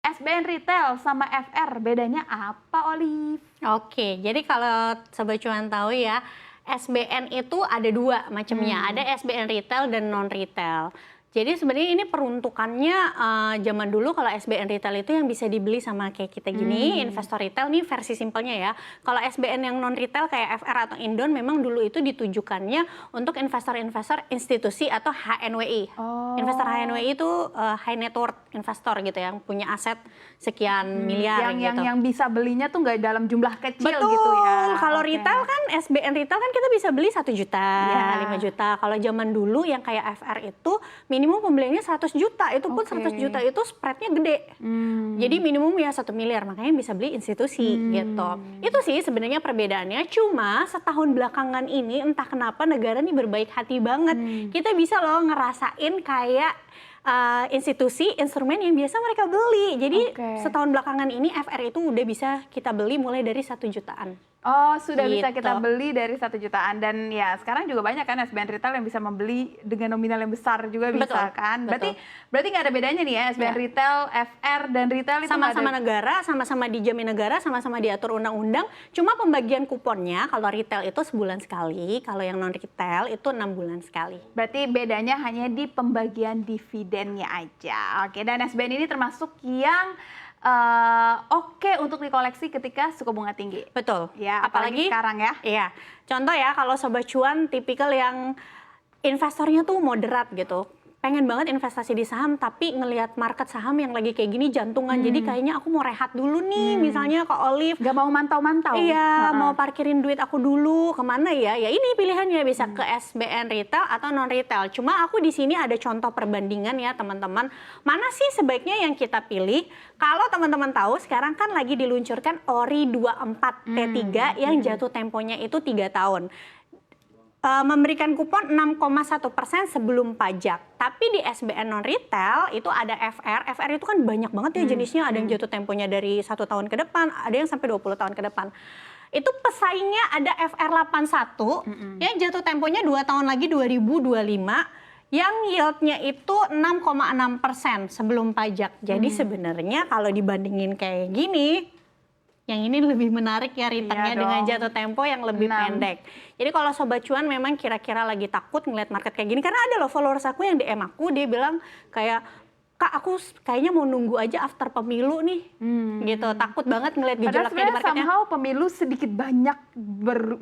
SBN Retail sama FR bedanya apa, Olive? Oke, jadi kalau Sobat Cuan tahu ya, SBN itu ada dua macamnya, ada SBN Retail dan non-retail. Jadi sebenarnya ini peruntukannya zaman dulu kalau SBN Retail itu yang bisa dibeli sama kayak kita gini, investor retail nih versi simpelnya ya. Kalau SBN yang non-retail kayak FR atau Indon memang dulu itu ditujukannya untuk investor-investor institusi atau HNWI. Investor HNWI itu high net worth investor gitu yang punya aset sekian miliar gitu. Yang bisa belinya tuh nggak dalam jumlah kecil Betul. gitu ya. Kalau retail kan SBN Retail kan kita bisa beli 1 juta, 5 juta. Kalau zaman dulu yang kayak FR itu minimum pembeliannya 100 juta, itu pun 100 juta itu spreadnya gede. Jadi minimum ya 1 miliar, makanya bisa beli institusi gitu. Itu sih sebenarnya perbedaannya, cuma setahun belakangan ini entah kenapa negara nih berbaik hati banget. Kita bisa loh ngerasain kayak institusi, instrumen yang biasa mereka beli. Jadi setahun belakangan ini FR itu udah bisa kita beli mulai dari 1 jutaan. Oh, sudah bisa kita beli dari 1 jutaan. Dan ya sekarang juga banyak kan SBN Retail yang bisa membeli dengan nominal yang besar juga bisa kan. Berarti nggak ada bedanya nih ya SBN Retail, FR dan Retail itu sama-sama negara, sama-sama dijamin negara, sama-sama diatur undang-undang. Cuma pembagian kuponnya kalau retail itu sebulan sekali, kalau yang non retail itu 6 bulan sekali. Berarti bedanya hanya di pembagian dividennya aja. Oke, dan SBN ini termasuk yang oke untuk dikoleksi ketika suku bunga tinggi. Betul. Ya, apalagi sekarang ya. Iya. Contoh ya kalau Sobat Cuan tipikal yang investornya tuh moderat gitu. Pengen banget investasi di saham tapi ngelihat market saham yang lagi kayak gini jantungan. Jadi kayaknya aku mau rehat dulu nih, misalnya ke Olive. Gak mau mantau-mantau. Iya, mau parkirin duit aku dulu. Kemana ya? Ya ini pilihannya, bisa ke SBN Retail atau non retail. Cuma aku di sini ada contoh perbandingan ya teman-teman. Mana sih sebaiknya yang kita pilih? Kalau teman-teman tahu sekarang kan lagi diluncurkan ORI 24 T3 yang jatuh temponya itu 3 tahun. Memberikan kupon 6,1% sebelum pajak. Tapi di SBN non-retail itu ada FR. FR itu kan banyak banget ya jenisnya. Ada yang jatuh temponya dari 1 tahun ke depan, ada yang sampai 20 tahun ke depan. Itu pesaingnya ada FR 81 yang jatuh temponya 2 tahun lagi 2025. Yang yieldnya itu 6,6% sebelum pajak. Jadi sebenarnya kalau dibandingin kayak gini, yang ini lebih menarik ya returnnya dengan jatuh tempo yang lebih pendek. Jadi kalau Sobat Cuan memang kira-kira lagi takut ngeliat market kayak gini, karena ada loh followers aku yang DM aku, dia bilang kayak, Kak aku kayaknya mau nunggu aja after pemilu nih, gitu. Takut banget ngeliat gejolaknya di marketnya. Somehow pemilu sedikit banyak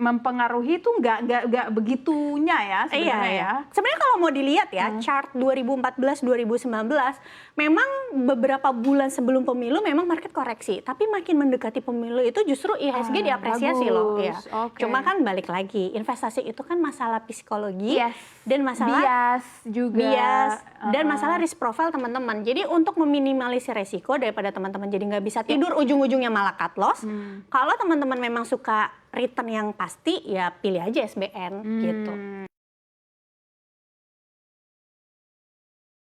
mempengaruhi itu nggak begitunya ya sebenarnya ya. Sebenarnya kalau mau dilihat ya, chart 2014-2019, memang beberapa bulan sebelum pemilu memang market koreksi. Tapi makin mendekati pemilu itu justru IHSG diapresiasi loh. Ya. Cuma kan balik lagi, investasi itu kan masalah psikologi dan masalah bias juga. Dan masalah risk profile teman-teman. Jadi untuk meminimalisir resiko daripada teman-teman jadi nggak bisa tidur, ujung-ujungnya malah cut loss. Kalau teman-teman memang suka return yang pasti, ya pilih aja SBN gitu.